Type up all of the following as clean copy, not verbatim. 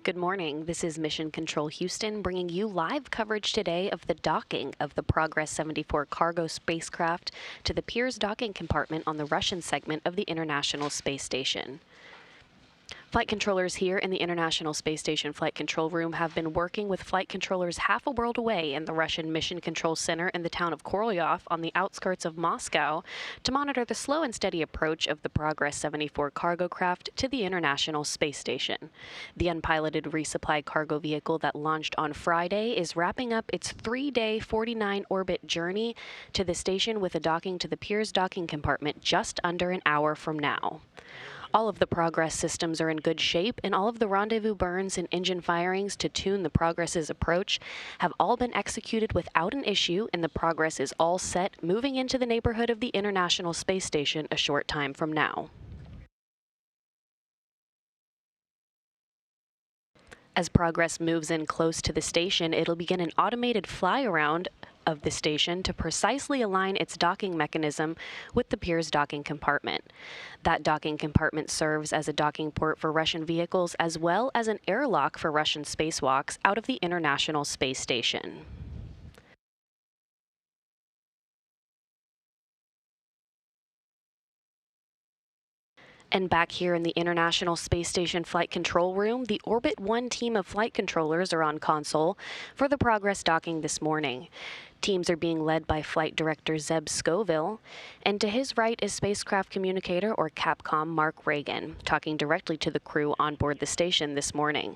Good morning. This is Mission Control Houston bringing you live coverage today of the docking of the Progress 74 cargo spacecraft to the Pirs docking compartment on the Russian segment of the International Space Station. Flight controllers here in the International Space Station Flight Control Room have been working with flight controllers half a world away in the Russian Mission Control Center in the town of Korolyov on the outskirts of Moscow to monitor the slow and steady approach of the Progress 74 cargo craft to the International Space Station. The unpiloted resupply cargo vehicle that launched on Friday is wrapping up its 3-day 49-orbit journey to the station with a docking to the Pirs docking compartment just under an hour from now. All of the Progress systems are in good shape, and all of the rendezvous burns and engine firings to tune the Progress's approach have all been executed without an issue, and the Progress is all set, moving into the neighborhood of the International Space Station a short time from now. As Progress moves in close to the station, it'll begin an automated fly-around of the station to precisely align its docking mechanism with the Pirs docking compartment. That docking compartment serves as a docking port for Russian vehicles as well as an airlock for Russian spacewalks out of the International Space Station. And back here in the International Space Station Flight Control Room, the Orbit 1 team of flight controllers are on console for the Progress docking this morning. Teams are being led by Flight Director Zeb Scoville, and to his right is Spacecraft Communicator, or Capcom, Mark Reagan, talking directly to the crew on board the station this morning.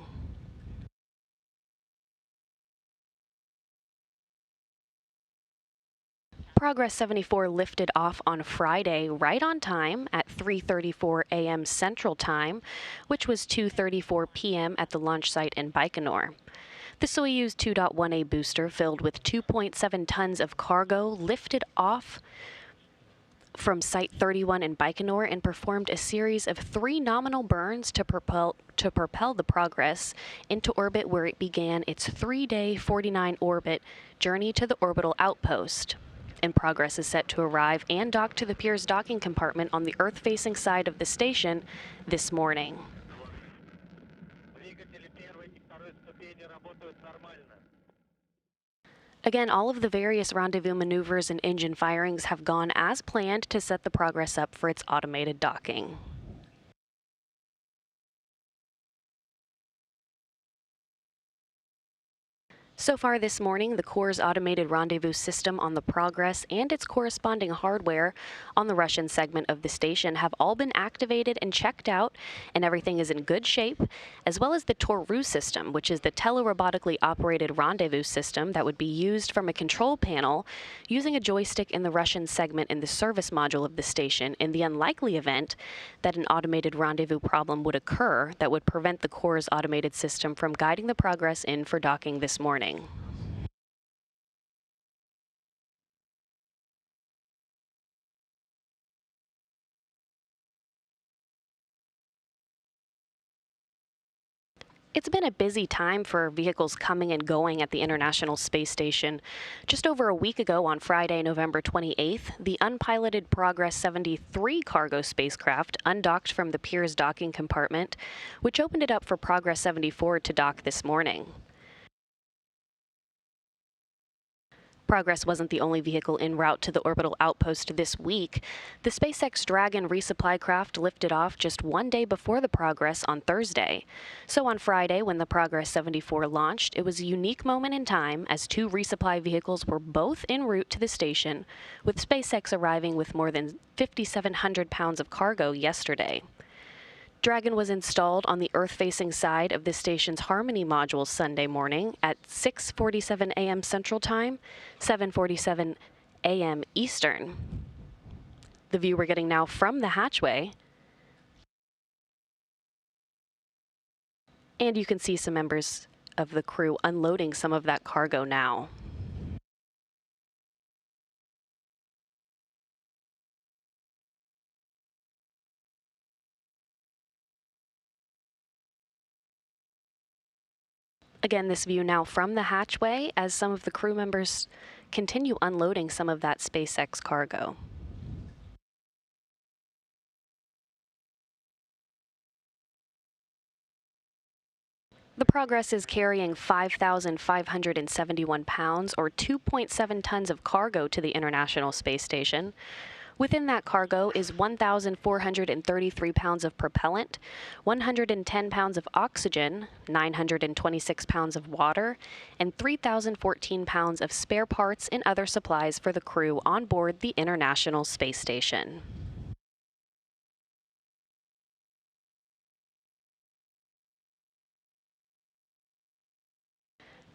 Progress 74 lifted off on Friday right on time at 3:34 a.m. Central Time, which was 2:34 p.m. at the launch site in Baikonur. The Soyuz-2.1a booster, filled with 2.7 tons of cargo, lifted off from Site 31 in Baikonur and performed a series of 3 nominal burns to propel the Progress into orbit, where it began its 3-day 49-orbit journey to the orbital outpost. And Progress is set to arrive and dock to the Pirs docking compartment on the Earth-facing side of the station this morning. Again, all of the various rendezvous maneuvers and engine firings have gone as planned to set the Progress up for its automated docking. So far this morning, the Corps' automated rendezvous system on the Progress and its corresponding hardware on the Russian segment of the station have all been activated and checked out, and everything is in good shape, as well as the Toru system, which is the telerobotically operated rendezvous system that would be used from a control panel using a joystick in the Russian segment in the service module of the station in the unlikely event that an automated rendezvous problem would occur that would prevent the Corps' automated system from guiding the Progress in for docking this morning. It's been a busy time for vehicles coming and going at the International Space Station. Just over a week ago on Friday, November 28th, the unpiloted Progress 73 cargo spacecraft undocked from the Pirs docking compartment, which opened it up for Progress 74 to dock this morning. Progress wasn't the only vehicle en route to the orbital outpost this week. The SpaceX Dragon resupply craft lifted off just 1 day before the Progress on Thursday. So on Friday, when the Progress 74 launched, it was a unique moment in time as 2 resupply vehicles were both en route to the station, with SpaceX arriving with more than 5,700 pounds of cargo yesterday. Dragon was installed on the Earth-facing side of the station's Harmony module Sunday morning at 6:47 a.m. Central Time, 7:47 a.m. Eastern. The view we're getting now from the hatchway, and you can see some members of the crew unloading some of that cargo now. Again, this view now from the hatchway as some of the crew members continue unloading some of that SpaceX cargo. The Progress is carrying 5,571 pounds, or 2.7 tons of cargo to the International Space Station. Within that cargo is 1,433 pounds of propellant, 110 pounds of oxygen, 926 pounds of water, and 3,014 pounds of spare parts and other supplies for the crew on board the International Space Station.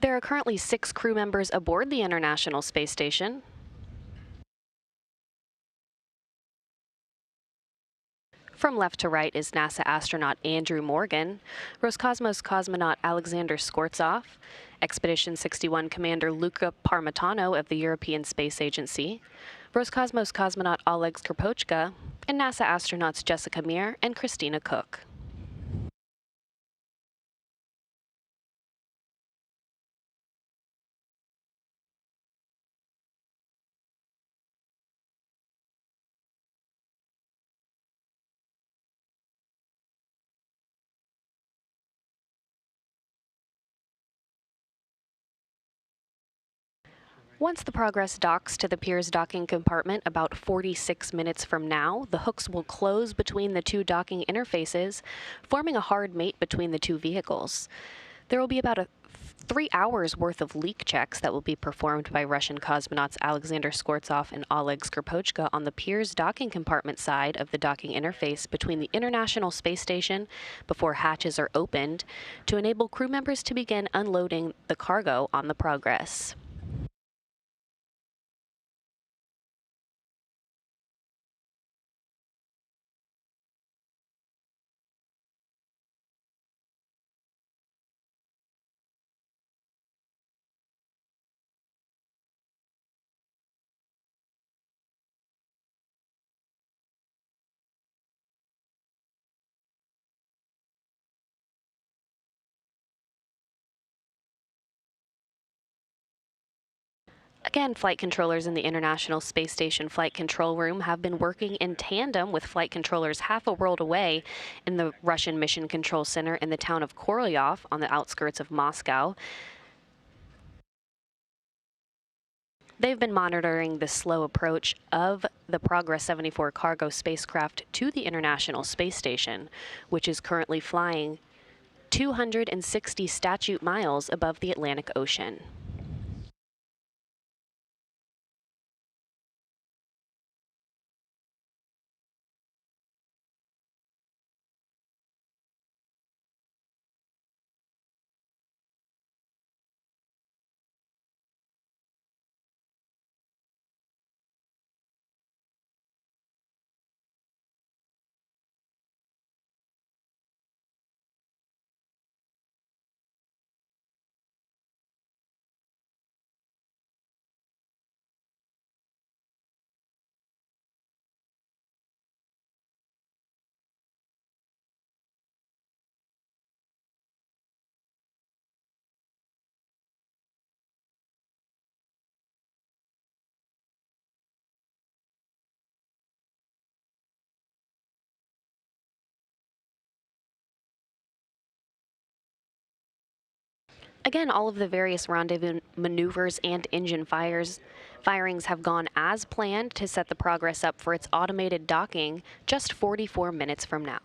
There are currently 6 crew members aboard the International Space Station. From left to right is NASA astronaut Andrew Morgan, Roscosmos cosmonaut Alexander Skvortsov, Expedition 61 Commander Luca Parmitano of the European Space Agency, Roscosmos cosmonaut Oleg Skirpochka, and NASA astronauts Jessica Meir and Christina Cook. Once the Progress docks to the Pier's docking compartment about 46 minutes from now, the hooks will close between the 2 docking interfaces, forming a hard mate between the 2 vehicles. There will be about 3 hours worth of leak checks that will be performed by Russian cosmonauts Alexander Skvortsov and Oleg Skirpochka on the Pier's docking compartment side of the docking interface between the International Space Station before hatches are opened to enable crew members to begin unloading the cargo on the Progress. Again, flight controllers in the International Space Station Flight Control Room have been working in tandem with flight controllers half a world away in the Russian Mission Control Center in the town of Korolyov on the outskirts of Moscow. They've been monitoring the slow approach of the Progress 74 cargo spacecraft to the International Space Station, which is currently flying 260 statute miles above the Atlantic Ocean. Again, all of the various rendezvous maneuvers and engine firings have gone as planned to set the Progress up for its automated docking just 44 minutes from now.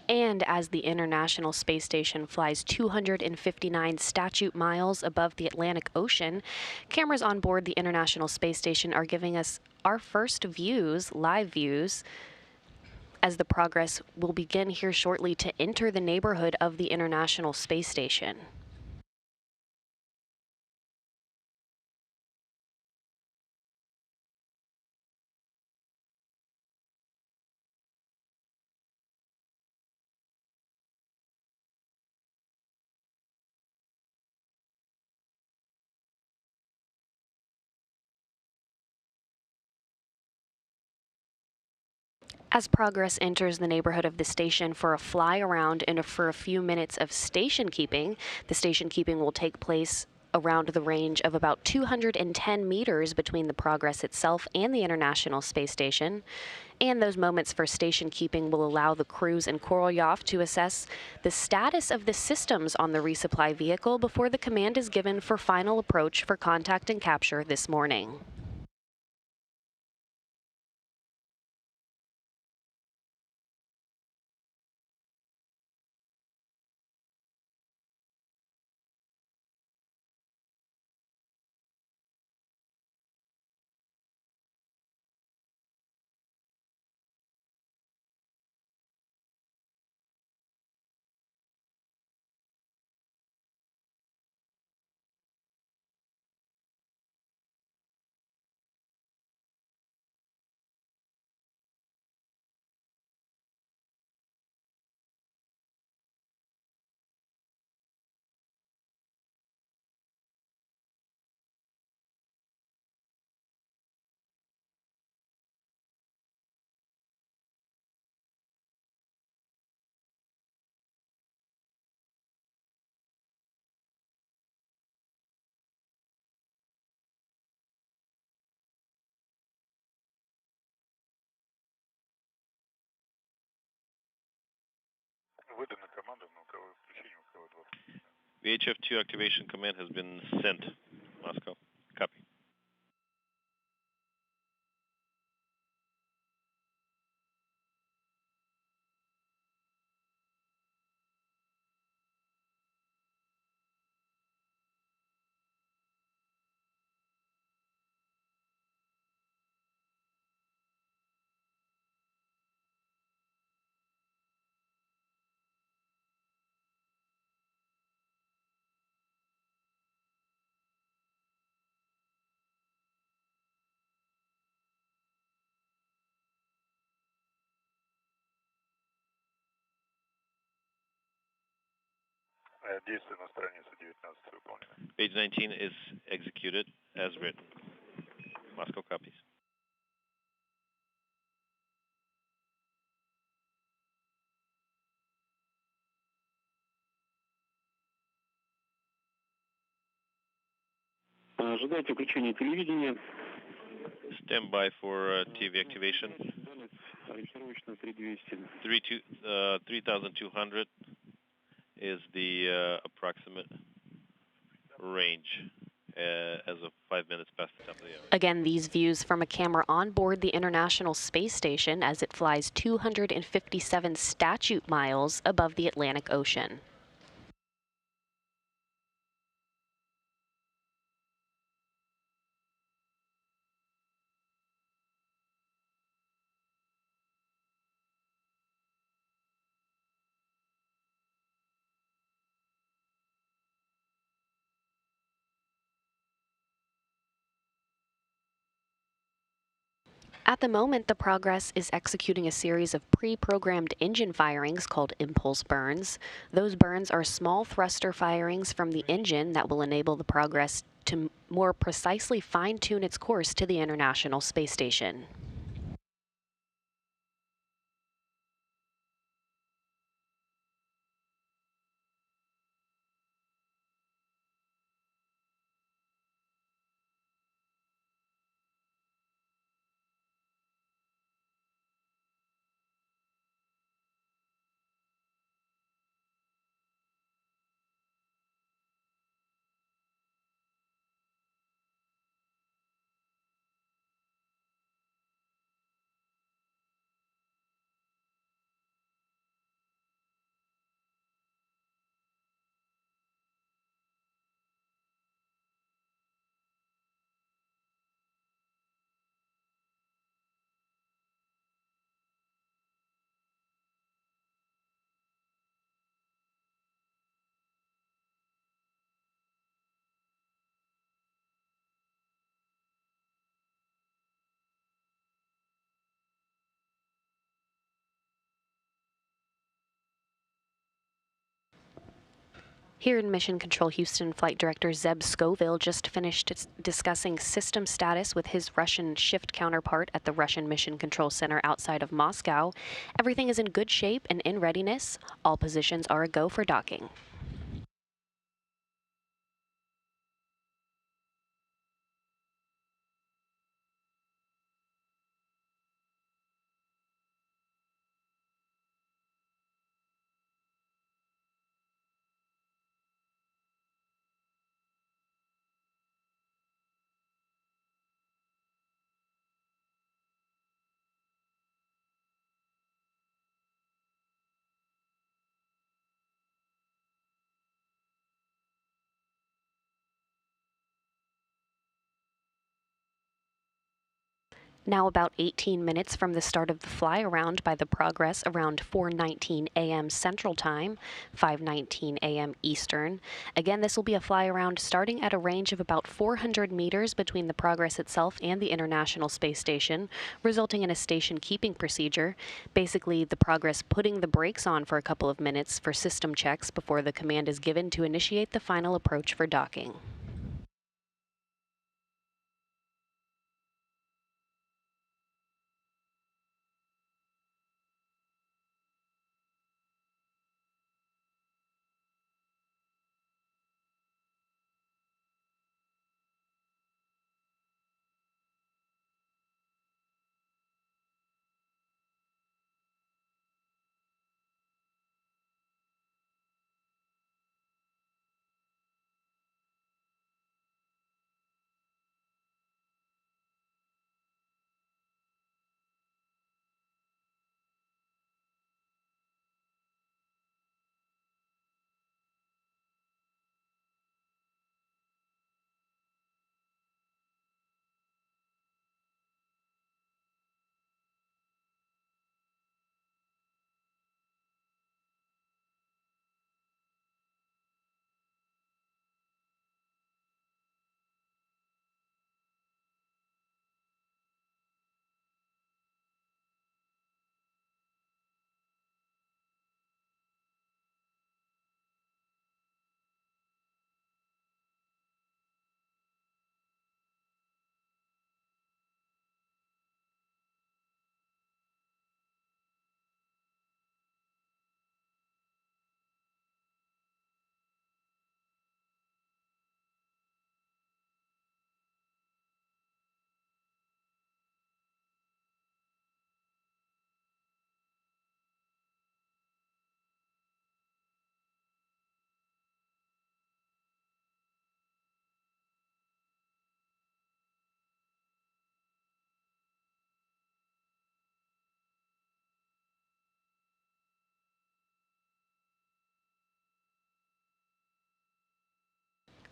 And as the International Space Station flies 259 statute miles above the Atlantic Ocean, cameras on board the International Space Station are giving us our first views, live views, as the Progress will begin here shortly to enter the neighborhood of the International Space Station. As Progress enters the neighborhood of the station for a fly around and for a few minutes of station keeping, the station keeping will take place around the range of about 210 meters between the Progress itself and the International Space Station. And those moments for station keeping will allow the crews in Korolyov to assess the status of the systems on the resupply vehicle before the command is given for final approach for contact and capture this morning. VHF-2 activation command has been sent. Moscow. Copy. Page 19 is executed as written. Moscow copies. Ожидайте включения телевидения. Stand by for TV activation. Ориентировочно 3200. 3,200 is the approximate range as of 5 minutes past the top of the hour. Again, these views from a camera on board the International Space Station as it flies 257 statute miles above the Atlantic Ocean. At the moment, the Progress is executing a series of pre-programmed engine firings called impulse burns. Those burns are small thruster firings from the engine that will enable the Progress to more precisely fine-tune its course to the International Space Station. Here in Mission Control Houston, Flight Director Zeb Scoville just finished discussing system status with his Russian shift counterpart at the Russian Mission Control Center outside of Moscow. Everything is in good shape and in readiness. All positions are a go for docking. Now about 18 minutes from the start of the fly-around by the Progress around 4:19 a.m. Central Time, 5:19 a.m. Eastern. Again, this will be a fly-around starting at a range of about 400 meters between the Progress itself and the International Space Station, resulting in a station keeping procedure. Basically, the Progress putting the brakes on for a couple of minutes for system checks before the command is given to initiate the final approach for docking.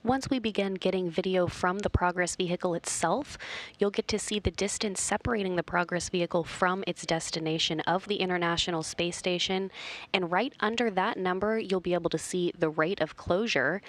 Once we begin getting video from the Progress vehicle itself, you'll get to see the distance separating the Progress vehicle from its destination of the International Space Station. And right under that number, you'll be able to see the rate of closure.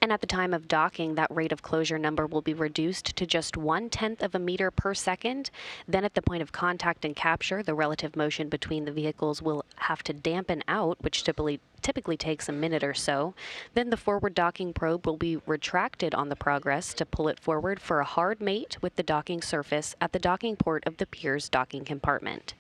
And at the time of docking, that rate of closure number will be reduced to just 1/10 of a meter per second. Then at the point of contact and capture, the relative motion between the vehicles will have to dampen out, which typically takes a minute or so. Then the forward docking probe will be retracted on the Progress to pull it forward for a hard mate with the docking surface at the docking port of the Piers docking compartment.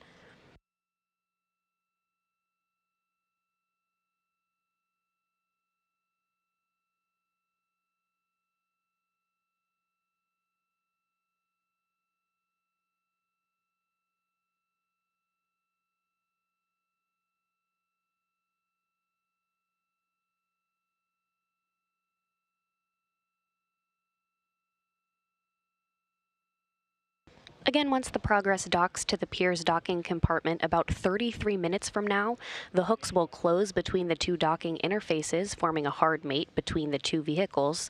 Again, once the Progress docks to the Piers docking compartment about 33 minutes from now, the hooks will close between the two docking interfaces, forming a hard mate between the two vehicles.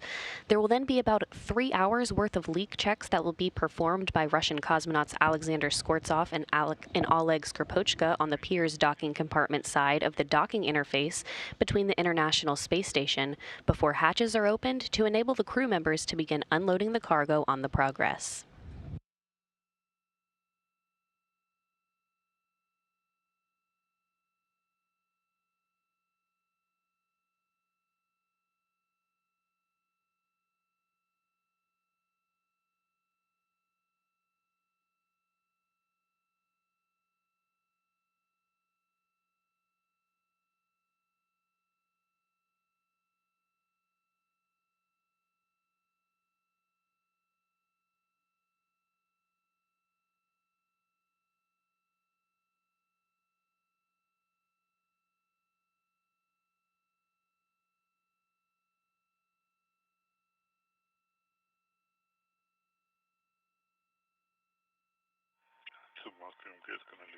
There will then be about 3 hours worth of leak checks that will be performed by Russian cosmonauts Alexander Skvortsov and Oleg Skropochka on the Piers docking compartment side of the docking interface between the International Space Station before hatches are opened to enable the crew members to begin unloading the cargo on the Progress.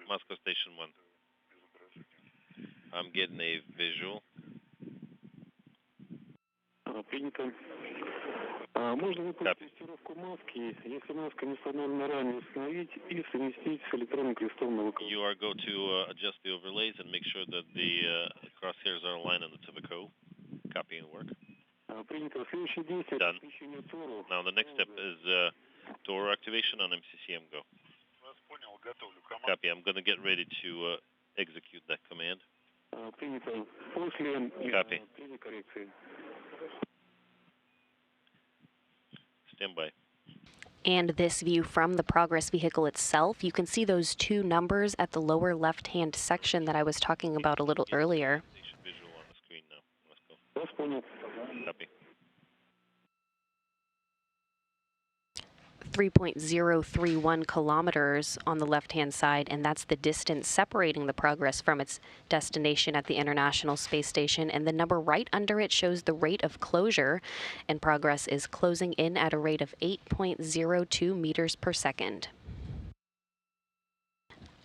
Moscow Station 1. I'm getting a visual. Принято. Можно выполнить тестировку маски, если маска не установлена ранее, установить и совместить с электронным крестом на ВКО. You are go to adjust the overlays and make sure that the crosshairs are aligned on the TVCO. Copy and work. Принято. Следующее действие — Done. подключение ТОРу. Now the next step is door activation on MCCM Go. Copy. I'm going to get ready to execute that command. Принято. После Copy. коррекции. Stand by. And this view from the Progress vehicle itself, you can see those two numbers at the lower left-hand section that I was talking about a little earlier. Station visual on the screen now. Let's go. Вас понял. Copy. 3.031 kilometers on the left-hand side, and that's the distance separating the Progress from its destination at the International Space Station. And the number right under it shows the rate of closure, and Progress is closing in at a rate of 8.02 meters per second.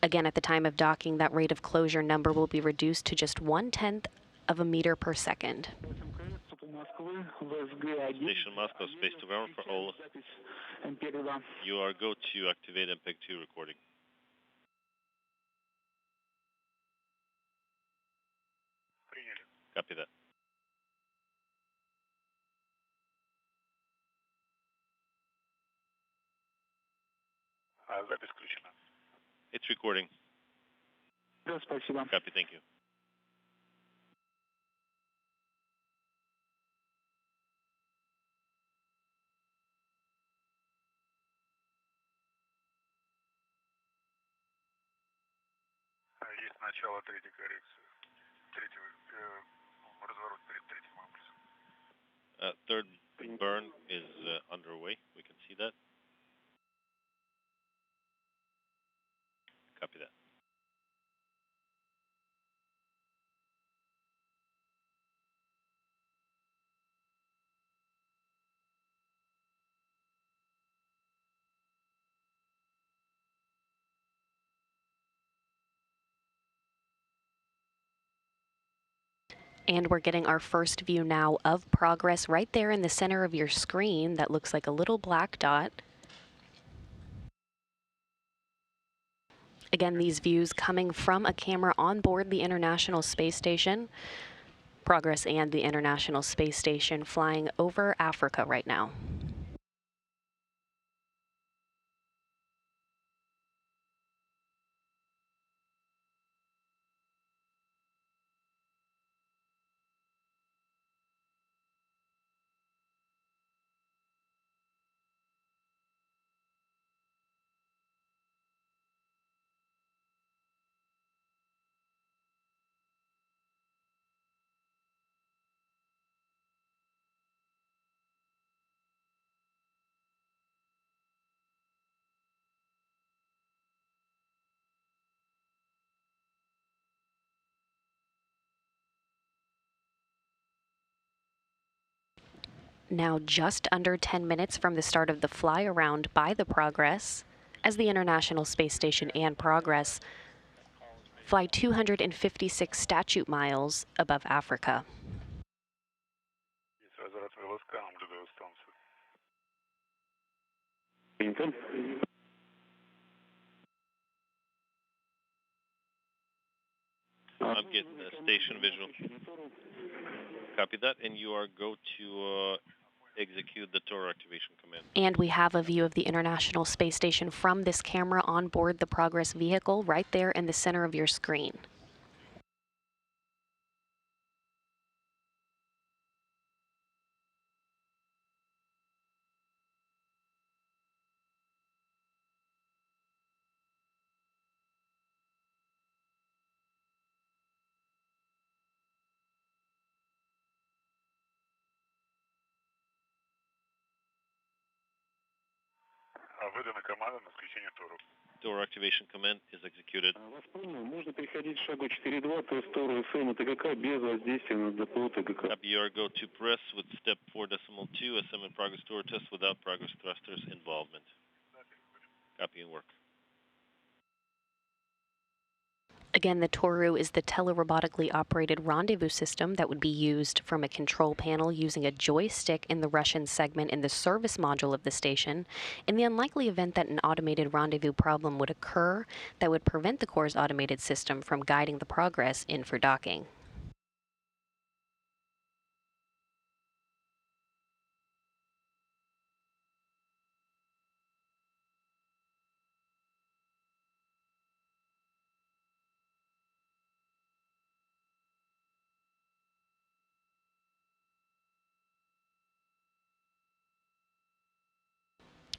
Again, at the time of docking, that rate of closure number will be reduced to just 1/10 of a meter per second. Station Moscow, space to ground for all. You are go to activate MPEG-2 recording. Copy that. It's recording. Да, спасибо. Copy, thank you. Есть начало третьей коррекции. Разворот перед третьим импульсом. Third burn is underway. We can see that. Copy that. And we're getting our first view now of Progress right there in the center of your screen. That looks like a little black dot. Again, these views coming from a camera on board the International Space Station. Progress and the International Space Station flying over Africa right now. Now just under 10 minutes from the start of the fly-around by the Progress, as the International Space Station and Progress fly 256 statute miles above Africa. Есть возврат ВЛСК на наблюдаю станцию. Принято. I'm getting a station visual. Copy that, and you are go to execute the TOR activation command. And we have a view of the International Space Station from this camera on board the Progress vehicle right there in the center of your screen. Выдана команда на включение ТОРу. TOR activation command is executed. Вас понял. Можно переходить к шагу 4.2, то есть ТОРу СМ и ТГК без воздействия на ДПО ТГК. Copy, you are go to press with step 4.2 SM in progress TOR test without progress thrusters involvement. Copy and work. Again, the Toru is the telerobotically operated rendezvous system that would be used from a control panel using a joystick in the Russian segment in the service module of the station. In the unlikely event that an automated rendezvous problem would occur, that would prevent the Corps' automated system from guiding the Progress in for docking.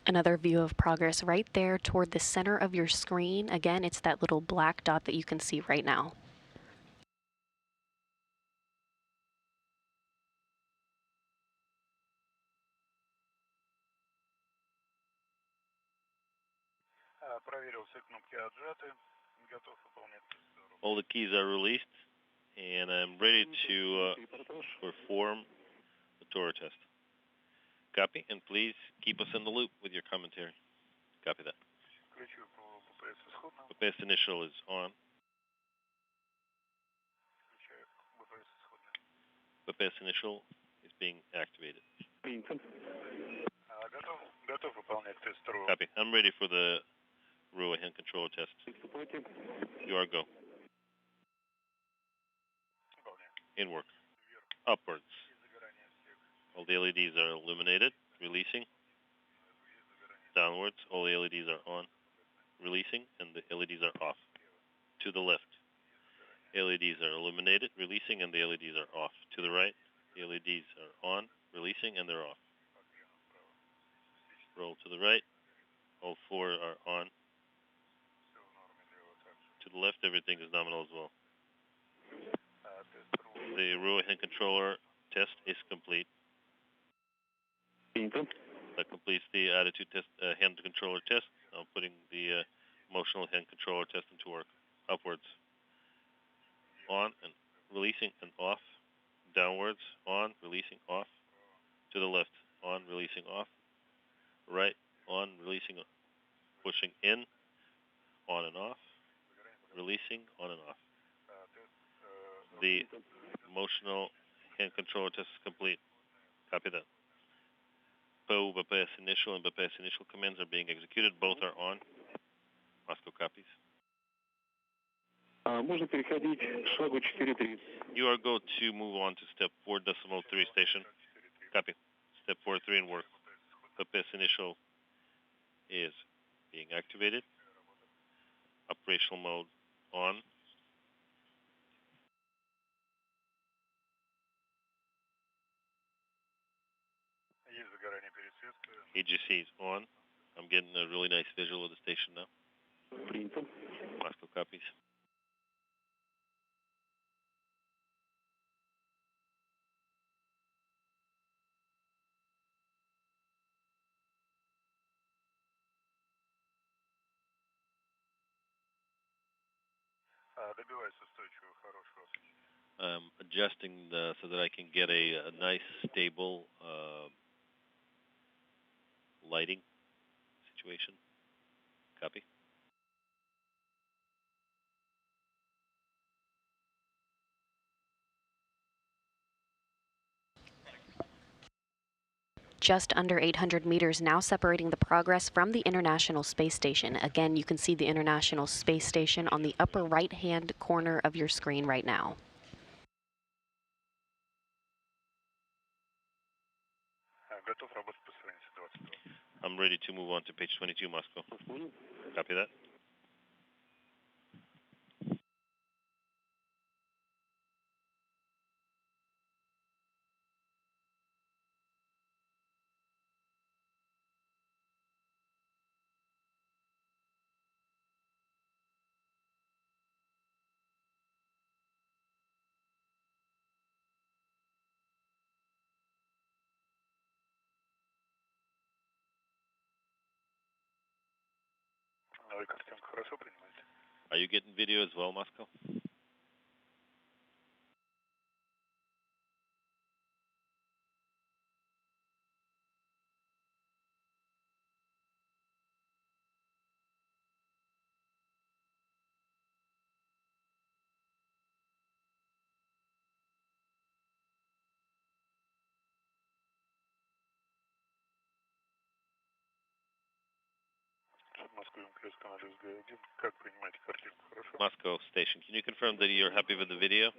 Another view of Progress right there toward the center of your screen. Again, it's that little black dot that you can see right now. Проверил все кнопки отжаты. Готов выполнять тест. All the keys are released, and I'm ready to perform the Toru test. Copy, and please keep us in the loop with your commentary. Copy that. Включу ППС исходно. BPS initial is on. Включаю БПС исходно. BPS initial is being activated. Готов выполнять тест РУ. Copy. I'm ready for the RUA hand controller test. You are go. Выполняю. In work. Upwards. All the LEDs are illuminated, releasing. Downwards, all the LEDs are on, releasing, and the LEDs are off. To the left, LEDs are illuminated, releasing, and the LEDs are off. To the right, the LEDs are on, releasing, and they're off. Roll to the right, all four are on. To the left, everything is nominal as well. The RUA hand controller test is complete. That completes the attitude test, hand controller test. I'm putting the motional hand controller test into work. Upwards, on and releasing and off. Downwards, on, releasing, off. To the left, on, releasing, off. Right, on, releasing, pushing in, on and off. Releasing, on and off. The motional hand controller test is complete. Copy that. PO, BPS initial, and BPS initial commands are being executed. Both are on. Moscow copies. Можно переходить к шагу 4.3. You are go to move on to step 4.3 station. Copy. Step 4.3 in work. BPS initial is being activated. Operational mode on. Есть загорание пересветка. AGC is on. I'm getting a really nice visual of the station now. Принято. Moscow copies. Добиваюсь устойчивого, хорошего освещения. Adjusting so that I can get a nice, stable lighting situation. Copy. Just under 800 meters now separating the Progress from the International Space Station. Again, you can see the International Space Station on the upper right-hand corner of your screen right now. Готов работать по странице 22. I'm ready to move on to page 22, Moscow. Copy that. Вы картинку хорошо принимаете? Are you getting video as well, Moscow? Москвы МКС канал СГ-1. Как принимаете картинку, хорошо? Moscow station. Can you confirm that you're happy with the video?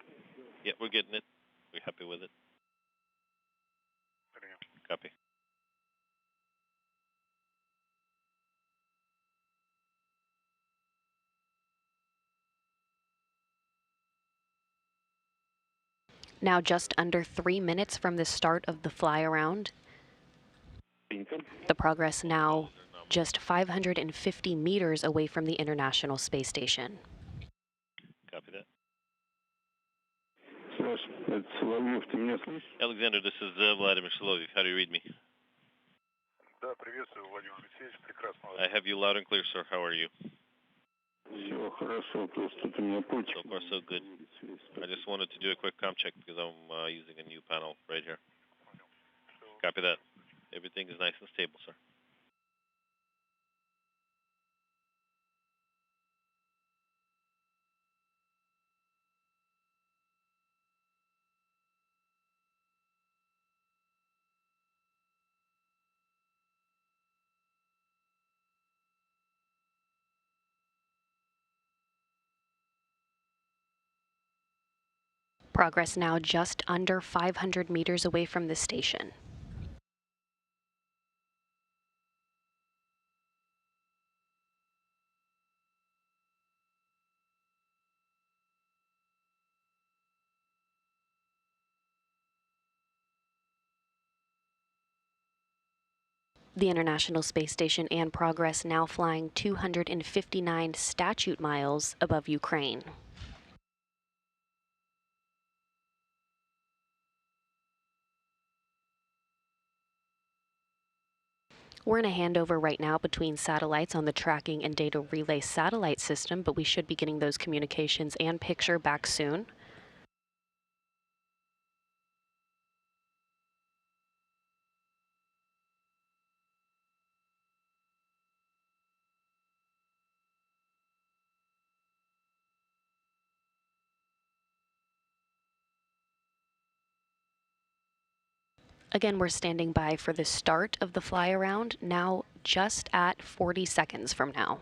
Yeah, we're getting it. We're happy with it. Принято. Copy. Now just under 3 minutes from the start of the fly around. The Progress now just 550 meters away from the International Space Station. Copy that. Саш, это Соловьев, ты меня слышишь? Alexander, this is Vladimir Soloviev. How do you read me? Да, приветствую, Владимир Алексеевич, прекрасно вас. I have you loud and clear, sir. How are you? Все хорошо, просто ты меня пульчик. So far, so good. I just wanted to do a quick comm check because I'm using a new panel right here. Copy that. Everything is nice and stable, sir. Progress now just under 500 meters away from the station. The International Space Station and Progress now flying 259 statute miles above Ukraine. We're in a handover right now between satellites on the tracking and data relay satellite system, but we should be getting those communications and picture back soon. Again, we're standing by for the start of the fly around, now just at 40 seconds from now.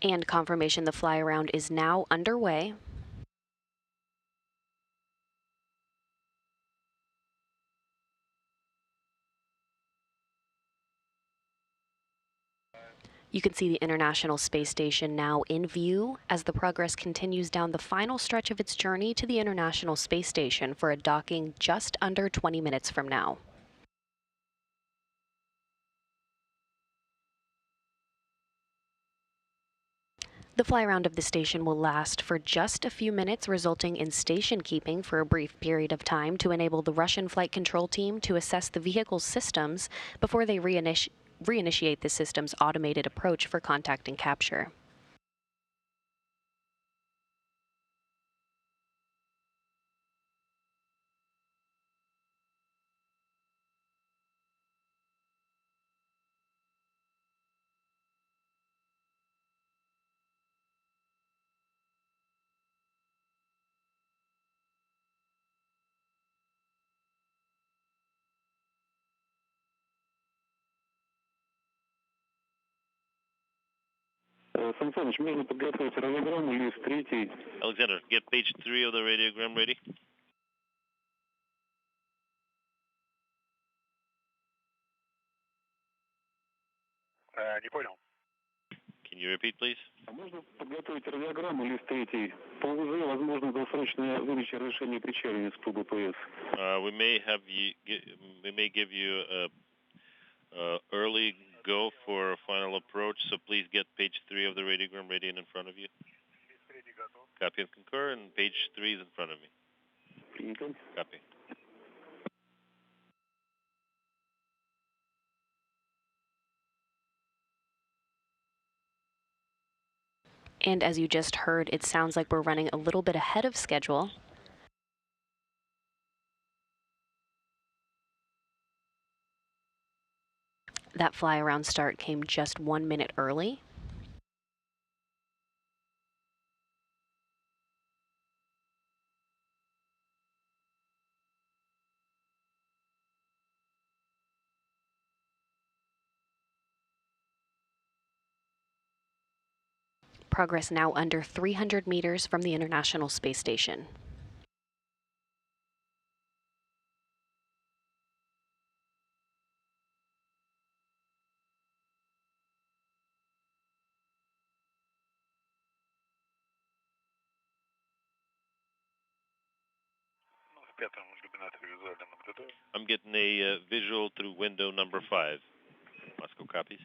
And confirmation the fly around is now underway. You can see the International Space Station now in view as the Progress continues down the final stretch of its journey to the International Space Station for a docking just under 20 minutes from now. The fly around of the station will last for just a few minutes, resulting in station keeping for a brief period of time to enable the Russian flight control team to assess the vehicle's systems before they reinitiate the system's automated approach for contact and capture. Сан Саныч, можно подготовить радиограмму, лист 3. Alexander, get page 3 of the radiogram ready. Не понял. Can you repeat, please? А можно подготовить радиограмму, лист 3. По УЗ, возможно, досрочная выдача разрешения причаливания с ПБПС. We may give you a early go for a final approach, so please get page 3 of the radiogram ready and in front of you. Copy and concur, and page 3 is in front of me. Принято. Copy. And as you just heard, it sounds like we're running a little bit ahead of schedule. That fly-around start came just 1 minute early. Progress now under 300 meters from the International Space Station. I'm getting a visual through window number 5. Moscow copies.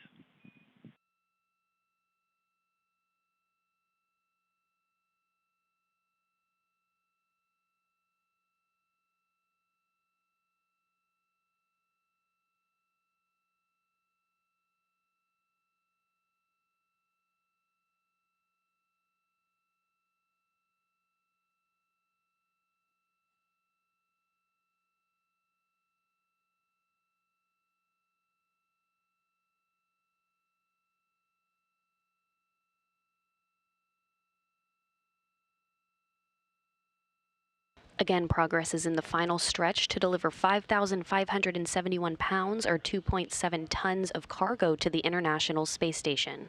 Again, Progress is in the final stretch to deliver 5,571 pounds, or 2.7 tons, of cargo to the International Space Station.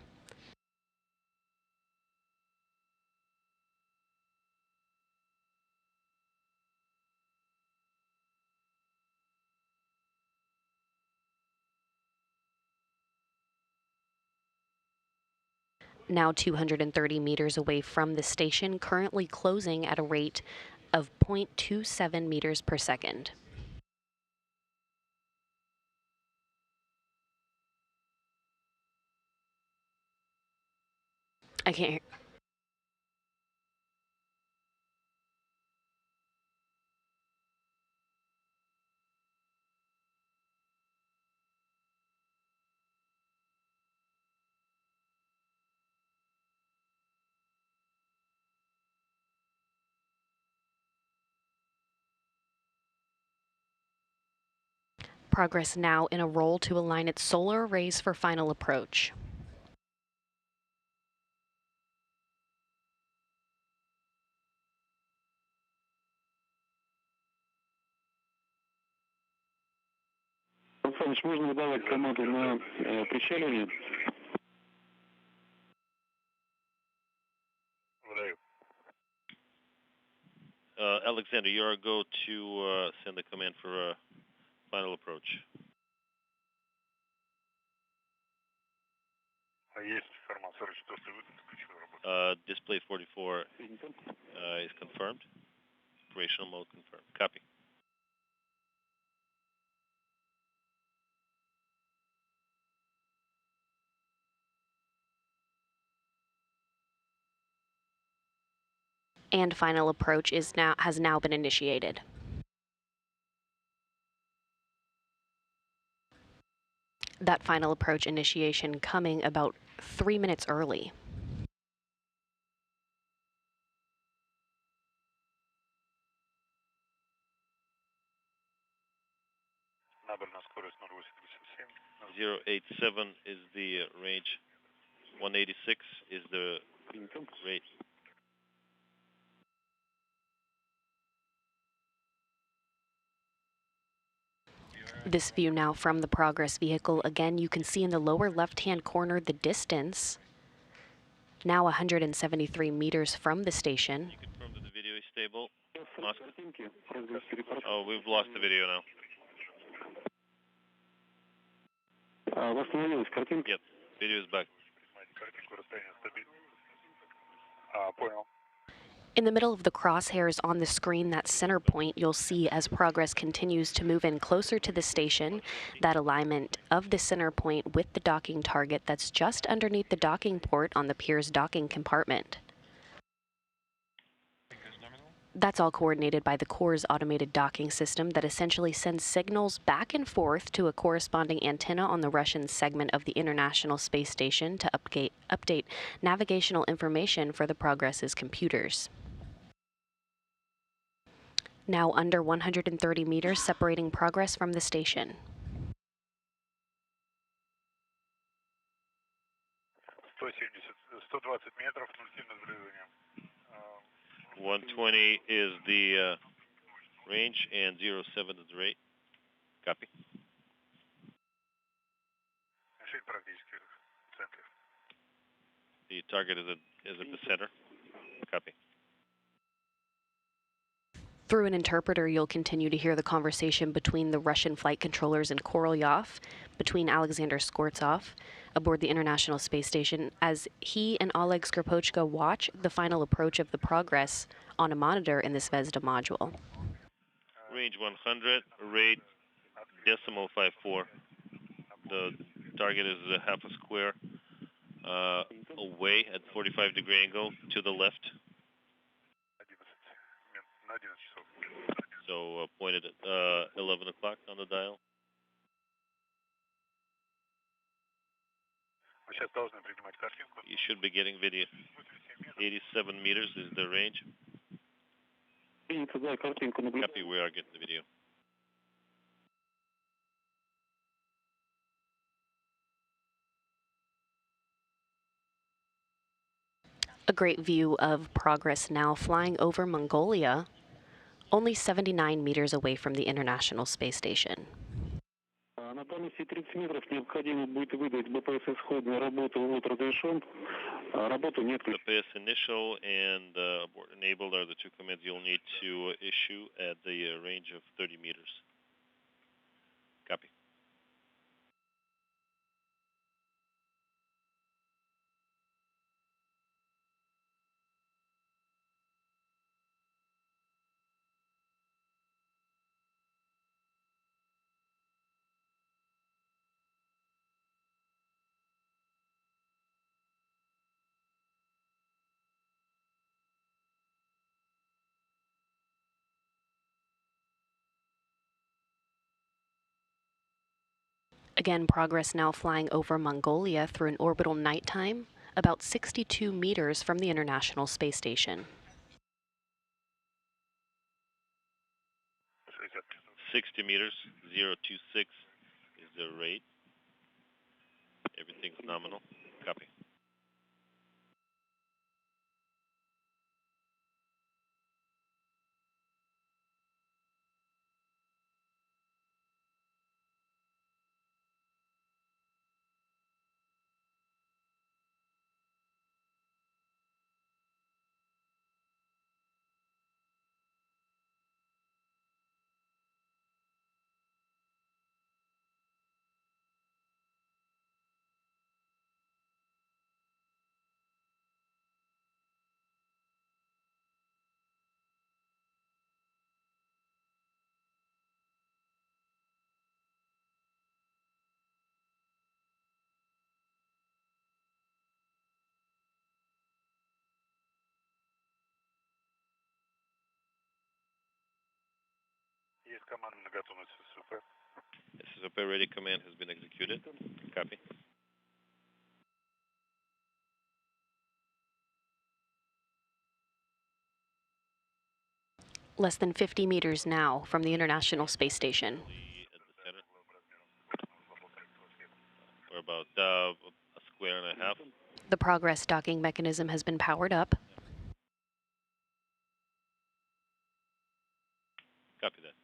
Now 230 meters away from the station, currently closing at a rate of 0.27 meters per second. I can't hear. Progress now in a roll to align its solar arrays for final approach. Александрович, можно давать команду на причаливание? Alexander, you're a go to send a command for final approach. Display 44 is confirmed. Operational mode confirmed. Copy. And final approach has now been initiated. That final approach initiation coming about 3 minutes early. Набранная скорость 0,87. 087 is the range. 186 is the rate. This view now from the Progress vehicle. Again, you can see in the lower left-hand corner the distance, now 173 meters from the station. Can you confirm that the video is stable? Moscow? Oh, we've lost the video now. Восстановилась картинка? Yep, video is back. Понял. In the middle of the crosshairs on the screen, that center point, you'll see as Progress continues to move in closer to the station, that alignment of the center point with the docking target that's just underneath the docking port on the Pier's docking compartment. That's all coordinated by the core's automated docking system that essentially sends signals back and forth to a corresponding antenna on the Russian segment of the International Space Station to update navigational information for the Progress's computers. Now under 130 meters separating Progress from the station. 170, 120 метров, 07 сближения. 120 is the range and 07 is the rate. Copy. Мишень практически в центре. The target is at the center. Copy. Through an interpreter, you'll continue to hear the conversation between the Russian flight controllers in Korolyov, between Alexander Skvortsov, aboard the International Space Station, as he and Oleg Skripochka watch the final approach of the Progress on a monitor in the Zvezda module. Range 100, rate decimal 54. The target is a half a square away at 45-degree angle to the left. 11 часов. So pointed at 11 o'clock on the dial. Мы сейчас должны принимать картинку. You should be getting video. 87 meters is the range. Copy, we are getting the video. A great view of Progress now flying over Mongolia, only 79 meters away from the International Space Station. На дальности 30 метров необходимо будет выдать БПС исходную работу, вот разрешен, работу не отключен. BPS initial and abort enabled are the two commands you'll need to issue at the range of 30 meters. Copy. Again, Progress now flying over Mongolia through an orbital nighttime, about 62 meters from the International Space Station. 60 meters, 026 is the rate. Everything's nominal. Copy. Есть команда на готовность ССП. SSOP ready command has been executed. Copy. Less than 50 meters now from the International Space Station. At the center. We're about a square and a half. The Progress docking mechanism has been powered up. Copy that.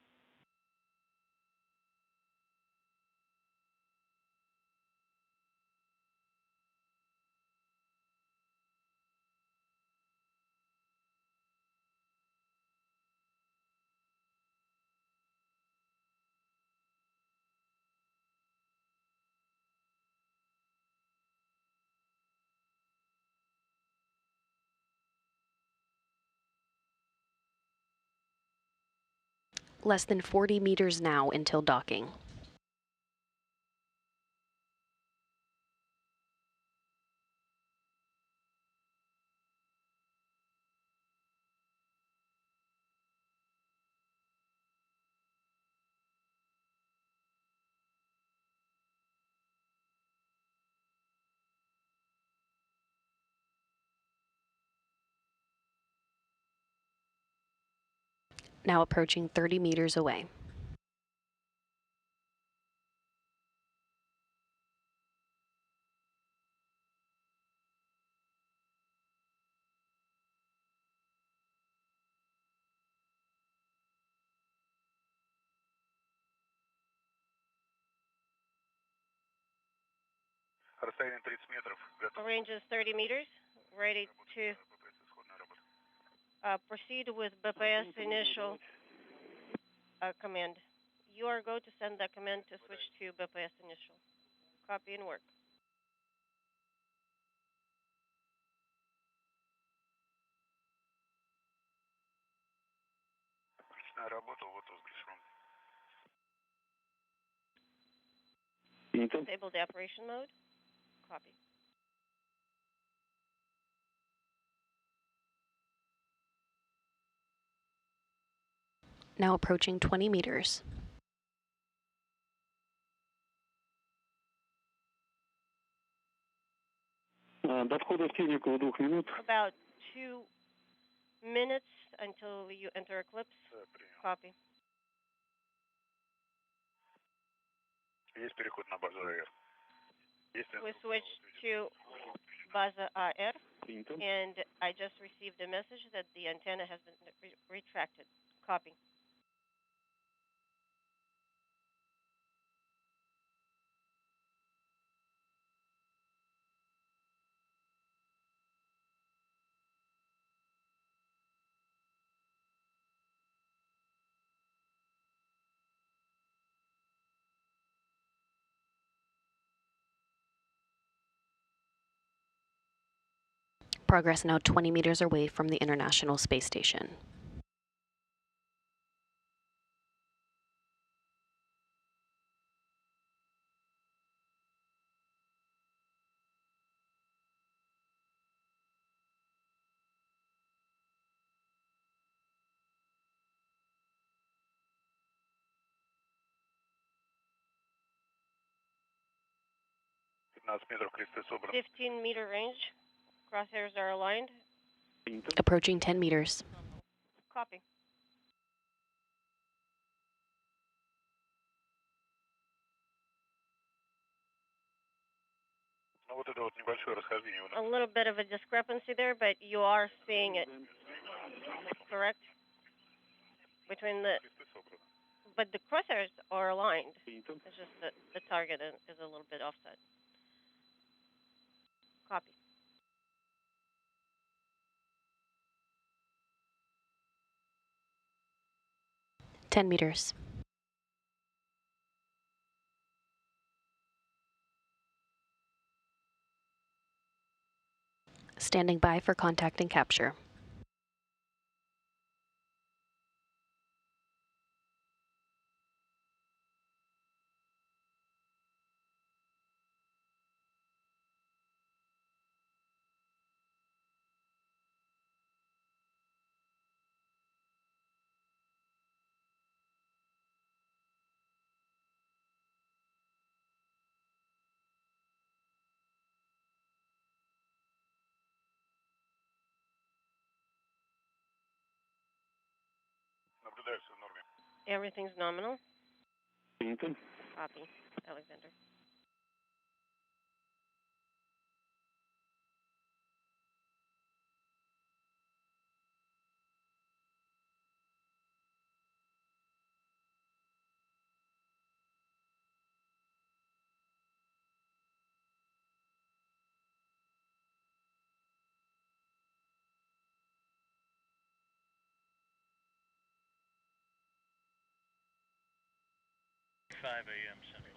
Less than 40 meters now until docking. Now approaching 30 meters away. Расстояние 30 метров. Готов. Range is 30 meters. Ready to Исходная работа. proceed with BPS initial command. You are go to send that command to switch to BPS initial. Copy and work. Отличная работа, вот возглашен. Принято. Disable the operation mode. Copy. Now approaching 20 meters. До входа в тень около 2 минут. About 2 minutes until you enter eclipse. Принял. Copy. Есть переход на базу АР. Есть We switched to Baza AR, Принято. and I just received a message that the antenna has been retracted. Copy. Progress now 20 meters away from the International Space Station. метров кресты собраны. 15-meter range. Crosshairs are aligned. Принято. Approaching 10 meters. Copy. Ну вот это вот небольшое расхождение. A little bit of a discrepancy there, but you are seeing it, correct? Between the, Кресты собраны. but the crosshairs are aligned. Принято. It's just that the target is a little bit offset. Copy. Ten meters. Standing by for contact and capture. Наблюдаю все в норме. Everything's nominal. Принято. Copy. Alexander.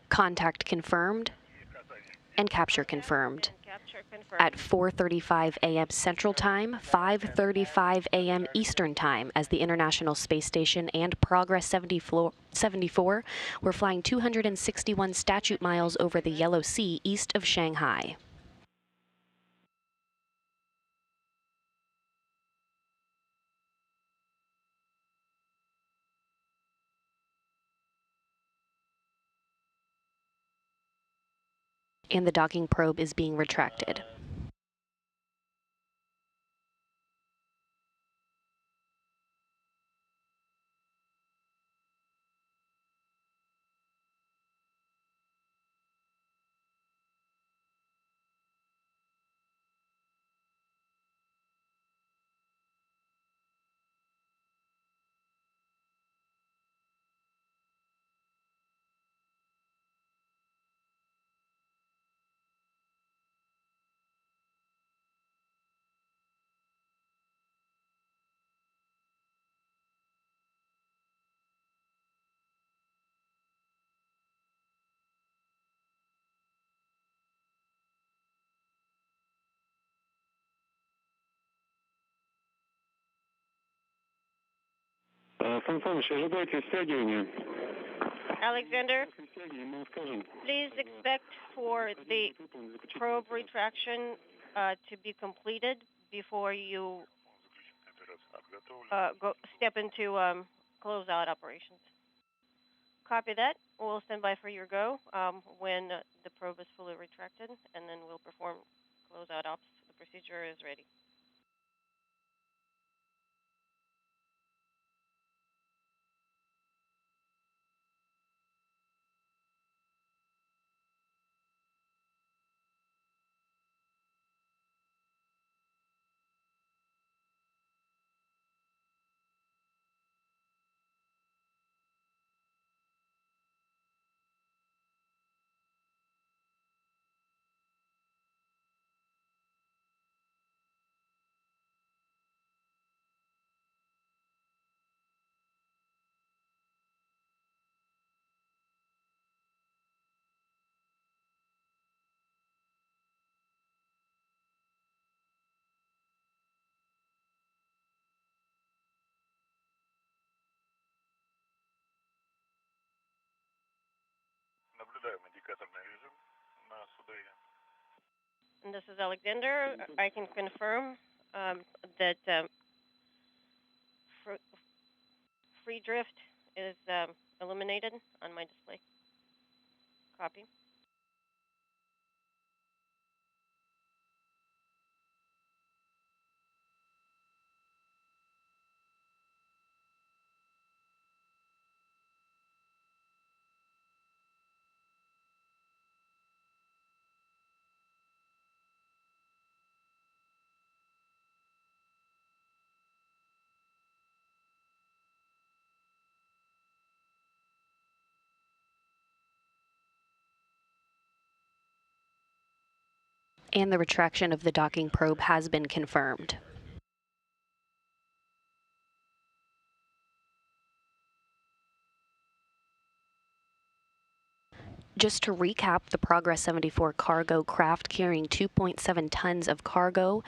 Contact confirmed and capture confirmed. And capture confirmed. At 4:35 a.m. Central Time, 5:35 a.m. Eastern Time, as the International Space Station and Progress 74 were flying 261 statute miles over the Yellow Sea east of Shanghai. And the docking probe is being retracted. Сан Саныч, ожидайте стягивания. Alexander, После стягивания мы скажем. please expect for the probe retraction to be completed before you step into closeout operations. Copy that. We'll stand by for your go when the probe is fully retracted, and then we'll perform closeout ops. The procedure is ready. Наблюдаем индикаторный режим на судоре. And this is Alexander. I can confirm that free drift is eliminated on my display. Copy. And the retraction of the docking probe has been confirmed. Just to recap, the Progress 74 cargo craft carrying 2.7 tons of cargo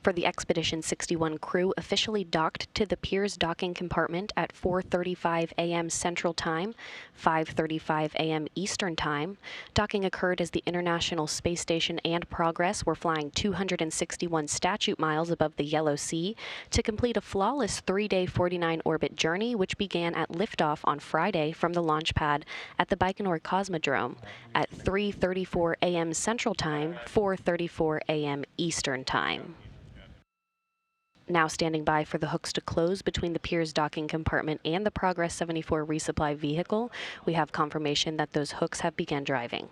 for the Expedition 61 crew officially docked to the Piers docking compartment at 4:35 a.m. Central Time, 5:35 a.m. Eastern Time. Docking occurred as the International Space Station and Progress were flying 261 statute miles above the Yellow Sea to complete a flawless 3-day 49-orbit journey, which began at liftoff on Friday from the launch pad at the Baikonur Cosmodrome at 3:34 a.m. Central Time, 4:34 a.m. Eastern Time. Now standing by for the hooks to close between the Piers docking compartment and the Progress 74 resupply vehicle, we have confirmation that those hooks have begun driving.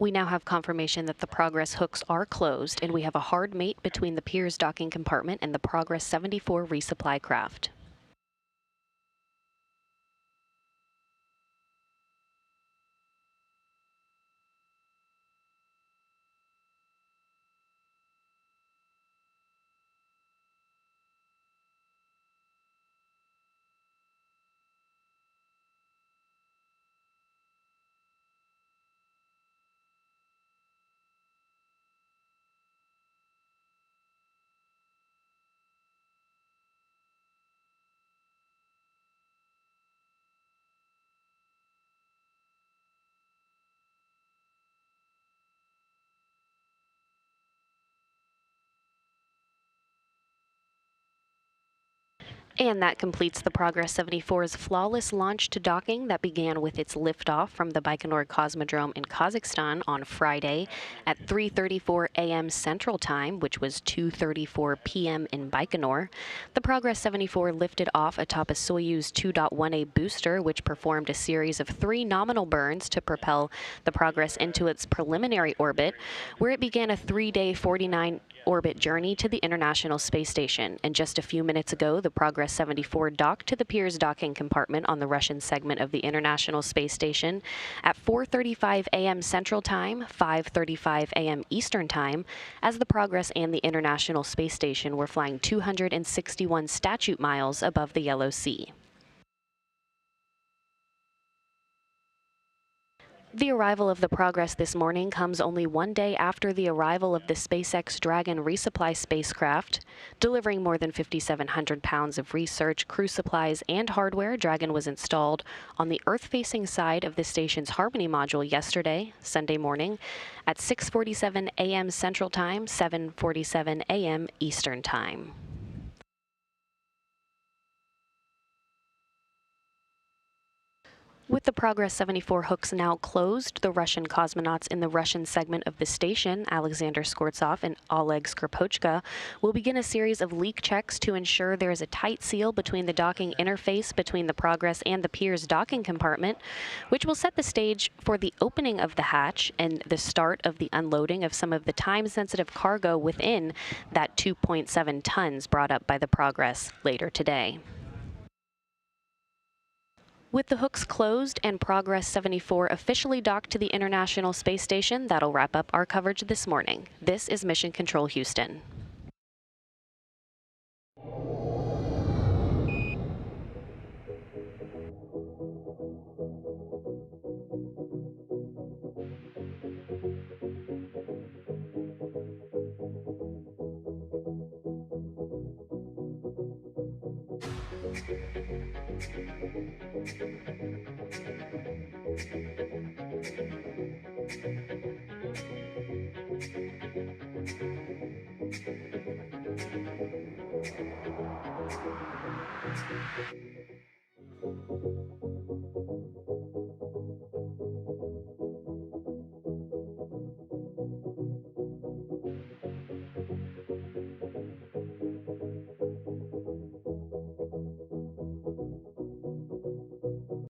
We now have confirmation that the Progress hooks are closed, and we have a hard mate between the Piers docking compartment and the Progress 74 resupply craft. And that completes the Progress 74's flawless launch to docking that began with its liftoff from the Baikonur Cosmodrome in Kazakhstan on Friday at 3:34 a.m. Central Time, which was 2:34 p.m. in Baikonur. The Progress 74 lifted off atop a Soyuz 2.1a booster, which performed a series of 3 nominal burns to propel the Progress into its preliminary orbit, where it began a 3-day 49 orbit journey to the International Space Station. And just a few minutes ago, the Progress 74 docked to the Pirs docking compartment on the Russian segment of the International Space Station at 4:35 a.m. Central Time, 5:35 a.m. Eastern Time, as the Progress and the International Space Station were flying 261 statute miles above the Yellow Sea. The arrival of the Progress this morning comes only 1 day after the arrival of the SpaceX Dragon resupply spacecraft. Delivering more than 5,700 pounds of research, crew supplies, and hardware, Dragon was installed on the Earth-facing side of the station's Harmony module yesterday, Sunday morning, at 6:47 a.m. Central Time, 7:47 a.m. Eastern Time. With the Progress 74 hooks now closed, the Russian cosmonauts in the Russian segment of the station, Alexander Skvortsov and Oleg Skropochka, will begin a series of leak checks to ensure there is a tight seal between the docking interface between the Progress and the Pirs docking compartment, which will set the stage for the opening of the hatch and the start of the unloading of some of the time-sensitive cargo within that 2.7 tons brought up by the Progress later today. With the hooks closed and Progress 74 officially docked to the International Space Station, that'll wrap up our coverage this morning. This is Mission Control Houston.